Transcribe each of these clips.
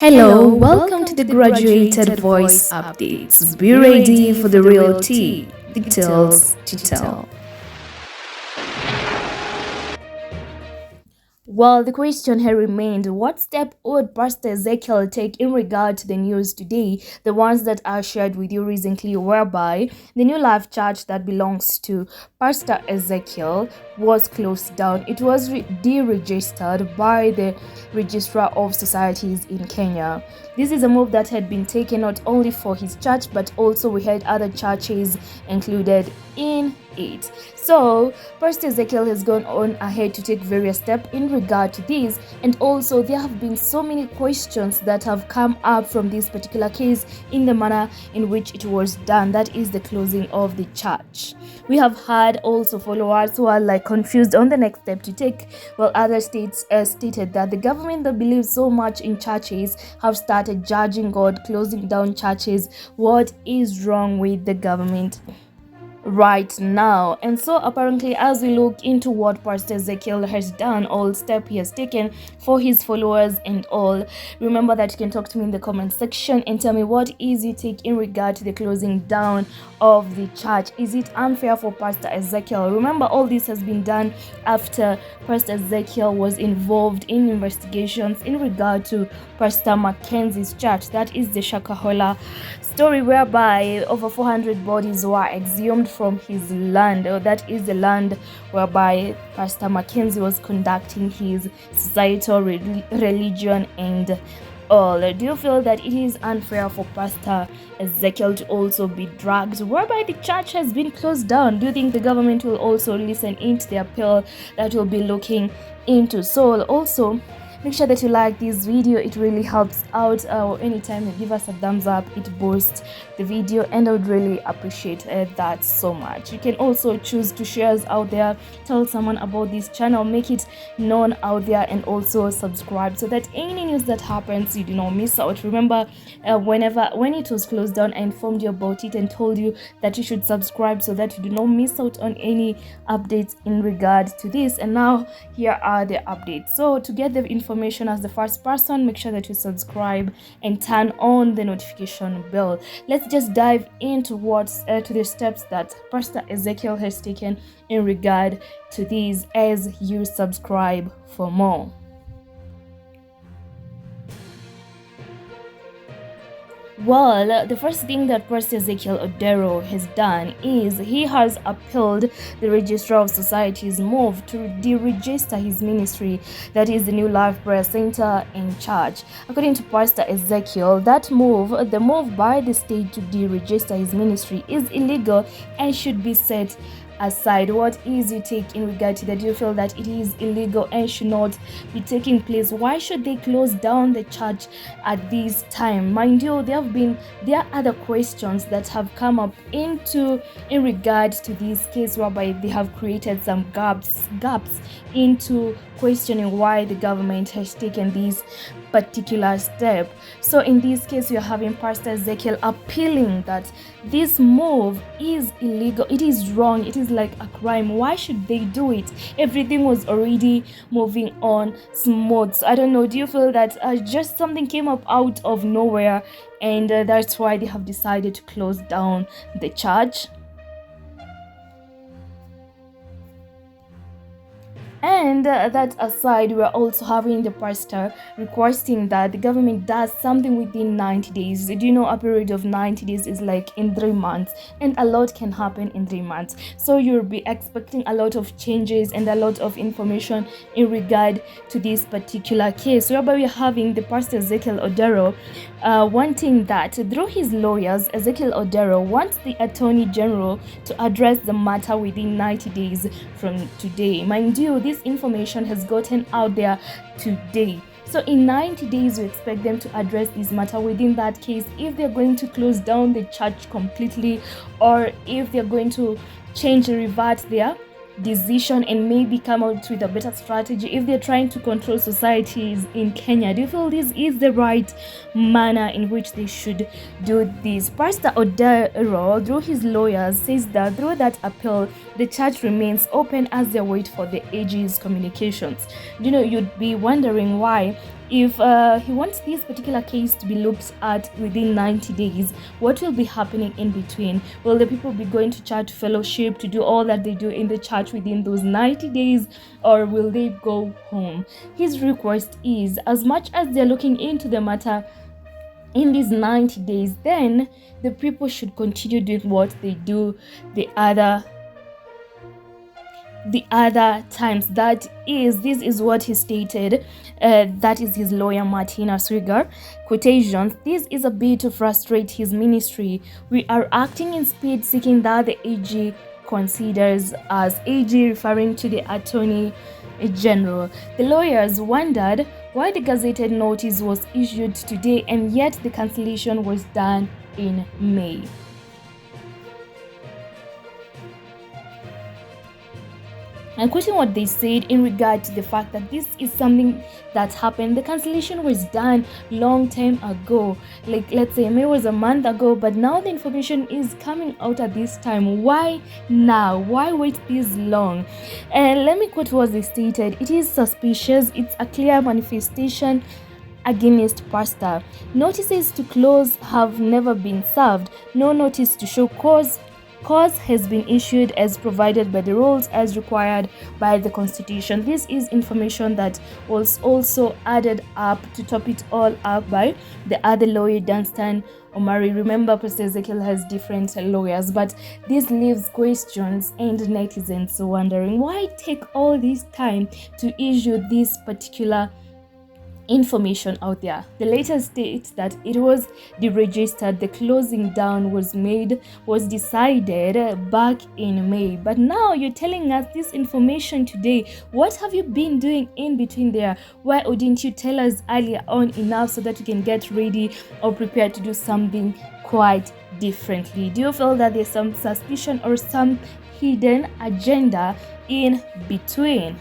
Hello, welcome to the Graduated Voice Updates. Be ready for the real tea, details to tell. Well, the question here remained, what step would Pastor Ezekiel take in regard to the news today, the ones that are shared with you recently, whereby the New Life Church that belongs to Pastor Ezekiel was closed down. It was deregistered by the Registrar of Societies in Kenya. This is a move that had been taken not only for his church, but also we had other churches included in it. So Pastor Ezekiel has gone on ahead to take various steps in regard to this, and also there have been so many questions that have come up from this particular case in the manner in which it was done, that is the closing of the church. We have had also followers who are like confused on the next step to take, while other states stated that the government that believes so much in churches have started judging God, closing down churches. What is wrong with the government right now? And so apparently, as we look into what Pastor Ezekiel has done, all step he has taken for his followers and all, remember that you can talk to me in the comment section and tell me what is your take in regard to the closing down of the church. Is it unfair for Pastor Ezekiel? Remember, all this has been done after Pastor Ezekiel was involved in investigations in regard to Pastor Mackenzie's church, that is the Shakahola story, whereby over 400 bodies were exhumed from his land, or that is the land whereby Pastor Mackenzie was conducting his societal religion and all. Do you feel that it is unfair for Pastor Ezekiel to also be dragged, whereby the church has been closed down? Do you think the government will also listen into the appeal that will be looking into? So also, make sure that you like this video. It really helps out. Anytime you give us a thumbs up, it boosts the video, and I would really appreciate that so much. You can also choose to share us out there, tell someone about this channel, make it known out there, and also subscribe so that any news that happens you do not miss out. Remember, when it was closed down, I informed you about it and told you that you should subscribe so that you do not miss out on any updates in regard to this. And now here are the updates. So to get the information as the first person, make sure that you subscribe and turn on the notification bell. Let's just dive into to the steps that Pastor Ezekiel has taken in regard to these as you subscribe for more. Well, the first thing that Pastor Ezekiel Odero has done is he has appealed the Registrar of Societies' move to deregister his ministry, that is the New Life Prayer Center and Church. According to Pastor Ezekiel, the move by the state to deregister his ministry is illegal and should be set aside. What is your take in regard to that? Do you feel that it is illegal and should not be taking place? Why should they close down the church at this time? Mind you, there are other questions that have come up in regard to this case, whereby they have created some gaps into questioning why the government has taken this particular step. So in this case, we are having Pastor Ezekiel appealing that this move is illegal, it is wrong, it is like a crime. Why should they do it? Everything was already moving on smooth. So I don't know, do you feel that just something came up out of nowhere, and that's why they have decided to close down the church? And that aside, we're also having the pastor requesting that the government does something within 90 days. Do you know a period of 90 days is like in 3 months, and a lot can happen in 3 months. So you'll be expecting a lot of changes and a lot of information in regard to this particular case, whereby we're having the Pastor Ezekiel Odero wanting that through his lawyers. Ezekiel Odero wants the Attorney General to address the matter within 90 days from today. Mind you, this information has gotten out there today. So in 90 days, we expect them to address this matter. Within that case, if they're going to close down the church completely, or if they're going to change and revert their decision and maybe come out with a better strategy if they're trying to control societies in Kenya. Do you feel this is the right manner in which they should do this? Pastor Odero, through his lawyers, says that through that appeal, the church remains open as they wait for the AG's communications. You know, you'd be wondering why if he wants this particular case to be looked at within 90 days, what will be happening in between? Will the people be going to church fellowship to do all that they do in the church within those 90 days, or will they go home? His request is, as much as they're looking into the matter in these 90 days, then the people should continue doing what they do the other times. This is what he stated. That is his lawyer Martina Swiger. Quotations: "This is a bit to frustrate his ministry. We are acting in speed, seeking that the AG considers," as AG referring to the Attorney General. The lawyers wondered why the gazetted notice was issued today and yet the cancellation was done in May. And quoting what they said in regard to the fact that this is something that happened, the cancellation was done long time ago. Like, let's say May was a month ago, but now the information is coming out at this time. Why now? Why wait this long? And let me quote what they stated. "It is suspicious. It's a clear manifestation against pastor. Notices to close have never been served. No notice to show cause has been issued as provided by the rules as required by the Constitution." This is information that was also added up to top it all up by the other lawyer, Dunstan Omari. Remember, Pastor Ezekiel has different lawyers, but this leaves questions and netizens wondering why take all this time to issue this particular information out there. The letter states that it was deregistered. The closing down was decided back in May, but now you're telling us this information today. What have you been doing in between there? Why didn't you tell us earlier on enough so that we can get ready or prepare to do something quite differently? Do you feel that there's some suspicion or some hidden agenda in between?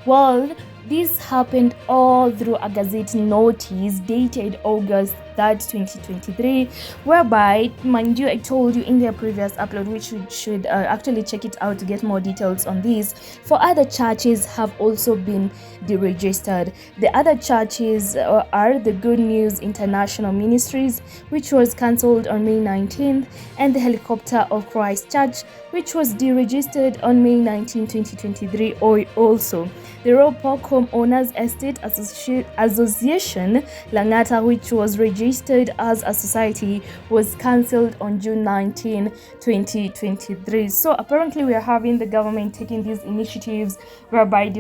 Well, this happened all through a Gazette notice dated August 3rd, 2023, whereby, mind you, I told you in their previous upload, which you should actually check it out to get more details on this. For other churches have also been deregistered. The other churches are the Good News International Ministries, which was cancelled on May 19th, and the Helicopter of Christ Church, which was deregistered on May 19, 2023 also. The Royal Home Owners Estate Association Langata, which was registered as a society, was cancelled on June 19, 2023. So apparently we are having the government taking these initiatives whereby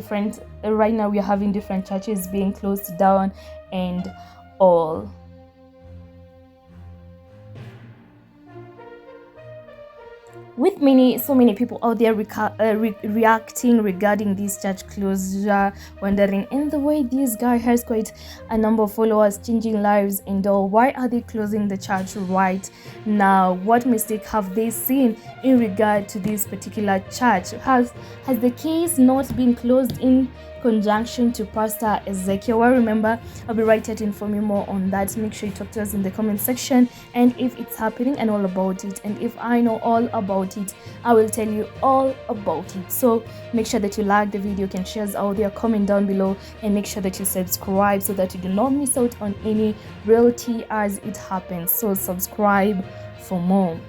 right now we are having different churches being closed down and all. With so many people out there reacting regarding this church closure, wondering, in the way this guy has quite a number of followers, changing lives and all, why are they closing the church right now? What mistake have they seen in regard to this particular church? Has the case not been closed in conjunction to Pastor Ezekiel? Well, remember, I'll be right here to inform you more on that. Make sure you talk to us in the comment section, and if it's happening and all about it, and if I know all about it, I will tell you all about it. So make sure that you like the video, can share out there, comment down below, and make sure that you subscribe so that you do not miss out on any real tea as it happens. So subscribe for more.